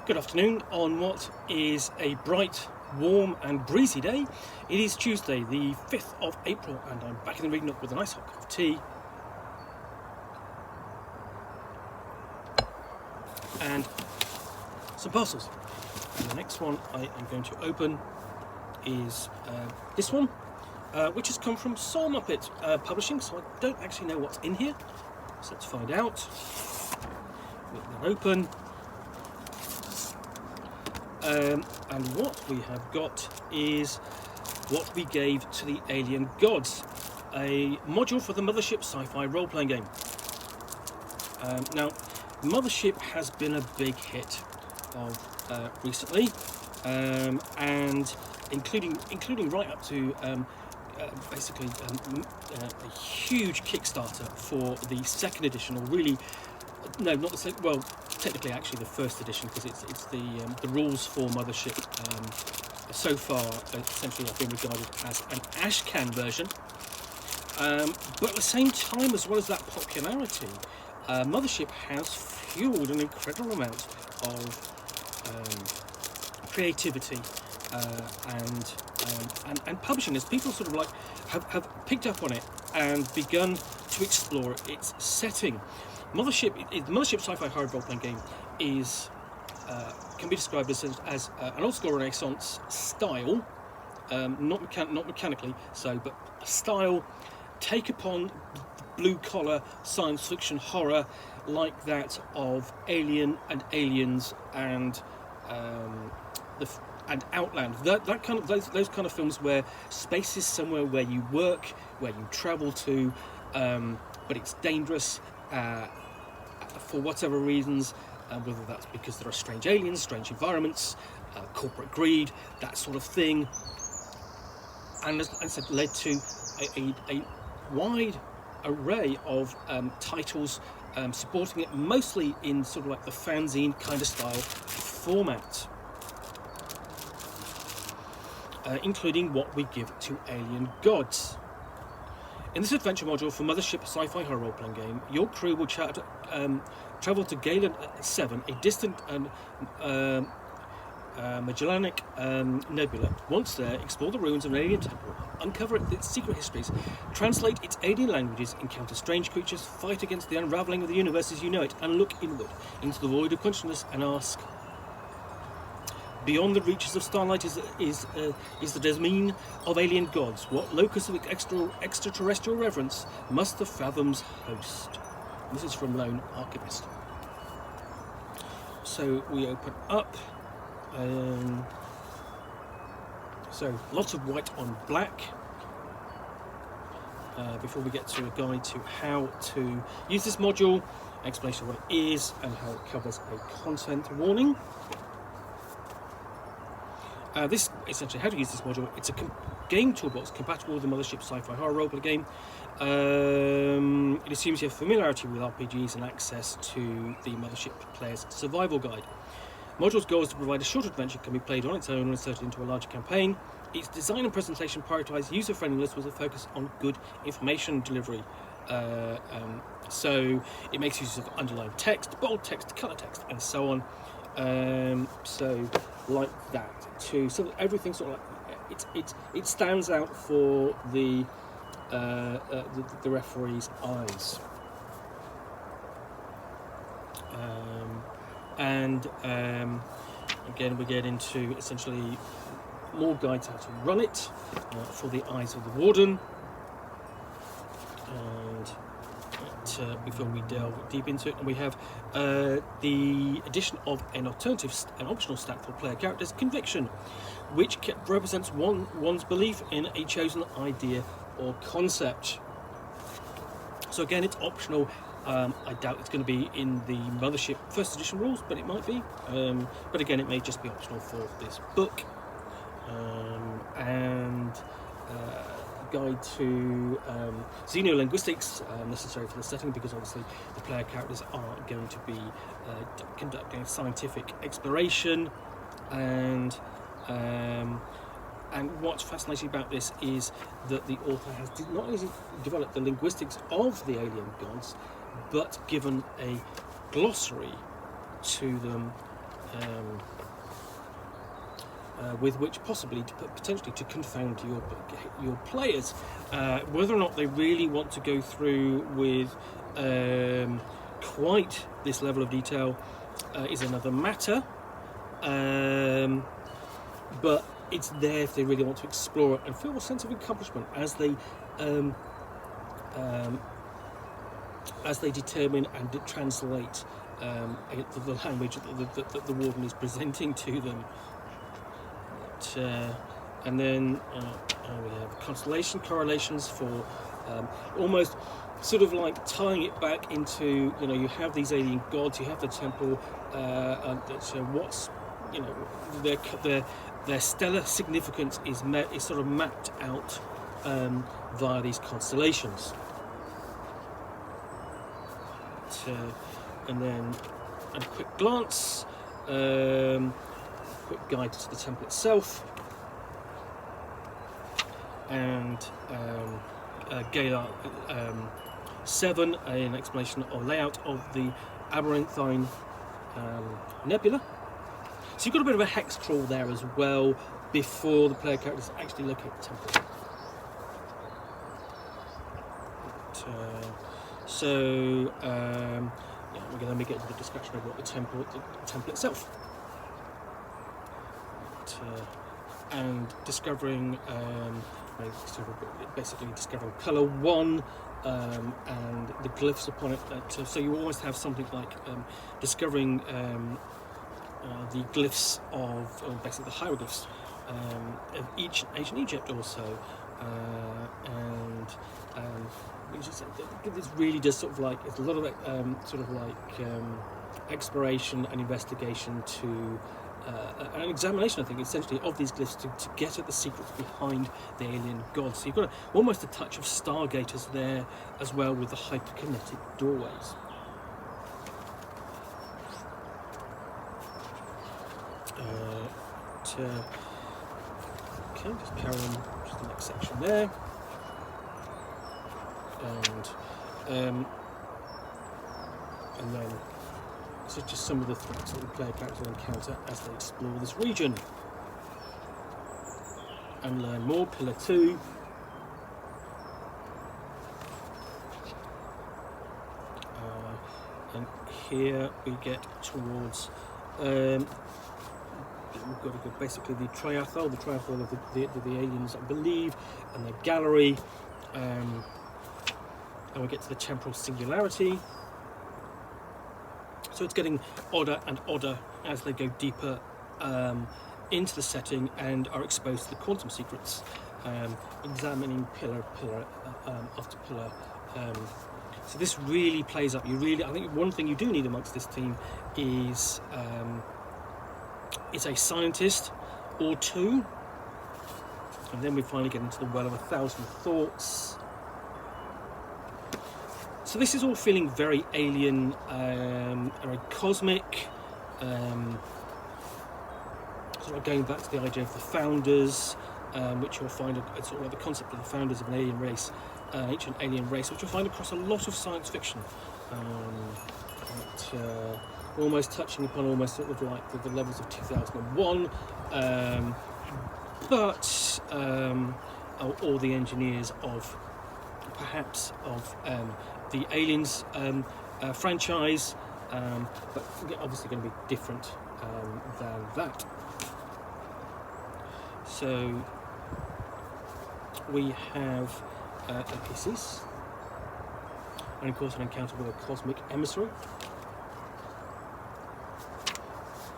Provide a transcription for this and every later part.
Good afternoon on what is a bright, warm and breezy day. It is Tuesday the 5th of April and I'm back in the reading Nook with a nice hot cup of tea and some parcels. And the next one I am going to open is this one, which has come from Soul Muppet Publishing, so I don't actually know what's in here. So let's find out. Rip that open. And what we have got is what we gave to the alien gods, a module for the Mothership Sci-Fi role-playing game. Now, Mothership has been a big hit of recently, and including right up to basically a huge Kickstarter for the second edition, or really, no, not the second. Well, technically, actually, the first edition, because it's the rules for Mothership so far essentially have been regarded as an ashcan version. But at the same time, as well as that popularity, Mothership has fueled an incredible amount of creativity and publishing, as people sort of like have picked up on it and begun to explore its setting. Mothership Sci-Fi Horror role-playing game is can be described as an old-school Renaissance style, not mechanically so, but a style take upon blue-collar science fiction horror like that of Alien and Aliens and and Outland. That kind of those kind of films where space is somewhere where you work, where you travel to, but it's dangerous. For whatever reasons, whether that's because there are strange aliens, strange environments, corporate greed, that sort of thing, and as I said, led to a wide array of titles supporting it, mostly in sort of like the fanzine kind of style format, including what we give to alien gods. In this adventure module for Mothership Sci-Fi Horror role-playing game, your crew will travel to Galen 7, a distant Magellanic nebula. Once there, explore the ruins of an alien temple, uncover its secret histories, translate its alien languages, encounter strange creatures, fight against the unravelling of the universe as you know it, and look inward into the void of consciousness and ask, beyond the reaches of starlight is the domain of alien gods. What locus of extraterrestrial reverence must the fathoms host? This is from Lone Archivist. So we open up. So lots of white on black. Before we get to a guide to how to use this module, explanation of what it is and how it covers a content warning. This essentially how to use this module. It's a game toolbox compatible with the Mothership Sci-Fi Horror roleplay game. It assumes you have familiarity with RPGs and access to the Mothership player's survival guide. Module's goal is to provide a short adventure that can be played on its own or inserted into a larger campaign. Its design and presentation prioritise user-friendliness with a focus on good information delivery. So it makes use of underlined text, bold text, colour text, and so on. So like that too. So everything sort of like it stands out for the referee's eyes. Again, we get into essentially more guides how to run it for the eyes of the warden. And before we delve deep into it, and we have the addition of an optional stat for player characters, conviction, which represents one's belief in a chosen idea or concept. So again, it's optional. I doubt it's going to be in the Mothership first edition rules, but it might be. But again, it may just be optional for this book. And guide to xenolinguistics necessary for the setting, because obviously the player characters are going to be conducting scientific exploration, and what's fascinating about this is that the author has not only developed the linguistics of the alien gods, but given a glossary to them with which possibly potentially to confound your players. Whether or not they really want to go through with quite this level of detail is another matter, but it's there if they really want to explore it and feel a sense of accomplishment as they determine and translate the language that the warden is presenting to them. And then we have constellation correlations for almost sort of like tying it back into, you have these alien gods, you have the temple, so what's, their stellar significance is sort of mapped out via these constellations. And then a quick glance, quick guide to the temple itself, and Galar 7, an explanation or layout of the Aberranthine Nebula. So you've got a bit of a hex crawl there as well before the player characters actually locate the temple. Then we get into the discussion of what the temple itself, and discovering, basically discovering Pillar 1 and the glyphs upon it. So you always have something like discovering the glyphs of basically the hieroglyphs of ancient Egypt also, this really does sort of like, it's a lot of exploration and investigation to an examination, I think, essentially of these glyphs to get at the secrets behind the alien gods. So you've got almost a touch of Stargaters there as well with the hyperkinetic doorways. Okay, just carry on just the next section there. And then this is just some of the threats that the player characters will encounter as they explore this region and learn more. Pillar 2. And here we get towards we've got to go basically the triathol of the aliens, I believe, and the gallery. And we get to the temporal singularity. So it's getting odder and odder as they go deeper into the setting and are exposed to the quantum secrets, examining pillar after pillar. So this really plays up. I think one thing you do need amongst this team is a scientist or two, and then we finally get into the Well of 1,000 Thoughts. So this is all feeling very alien, very cosmic, sort of going back to the idea of the founders, which you'll find sort of like the concept of the founders of an alien race, ancient alien race, which you'll find across a lot of science fiction, almost touching upon almost sort of like the levels of 2001, but all the engineers of perhaps of the Aliens franchise, but obviously going to be different than that. So we have NPCs, and of course an encounter with a cosmic emissary.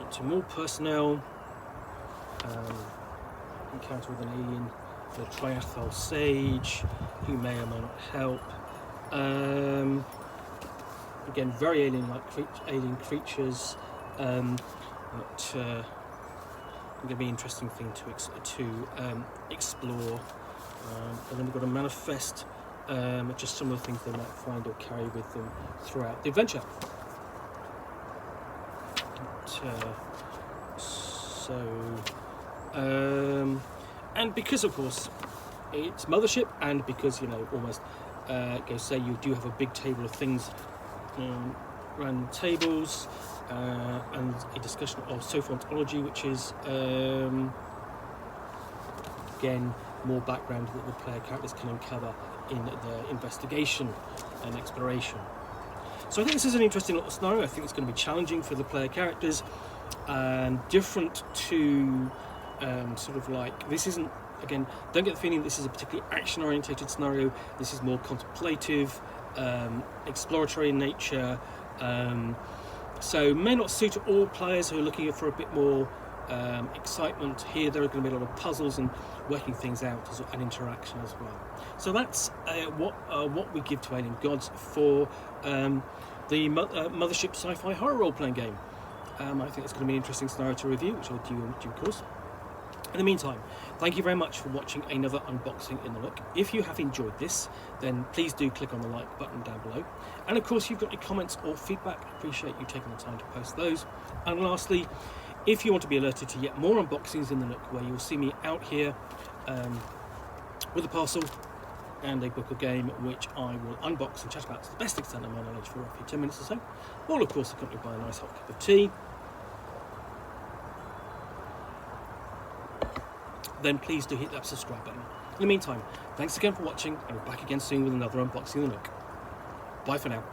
Into more personnel, encounter with an alien, the triathol sage, who may or may not help. Again, very alien-like alien creatures. But going to be an interesting thing to explore. And then we've got to manifest just some of the things they might find or carry with them throughout the adventure. And because, of course, it's Mothership, and because almost go say you do have a big table of things random tables, and a discussion of social ontology, which is again more background that the player characters can uncover in their investigation and exploration. So I think this is an interesting little scenario. I think it's going to be challenging for the player characters, different to sort of like, this isn't, again, don't get the feeling this is a particularly action orientated scenario. This is more contemplative, exploratory in nature, so may not suit all players who are looking for a bit more excitement. Here there are going to be a lot of puzzles and working things out and interaction as well. So that's what we give to Alien Gods for the Mothership Sci-Fi Horror role-playing game. I think it's going to be an interesting scenario to review, which I'll do in due course. In the meantime, thank you very much for watching another unboxing in the Nook. If you have enjoyed this, then please do click on the like button down below. And of course, if you've got any comments or feedback, I appreciate you taking the time to post those. And lastly, if you want to be alerted to yet more unboxings in the Nook, where you'll see me out here with a parcel and a book or game, which I will unbox and chat about to the best extent of my knowledge for roughly 10 minutes or so, all of course accompanied by a nice hot cup of tea, then please do hit that subscribe button. In the meantime, thanks again for watching, and we're back again soon with another unboxing in the Nook. Bye for now.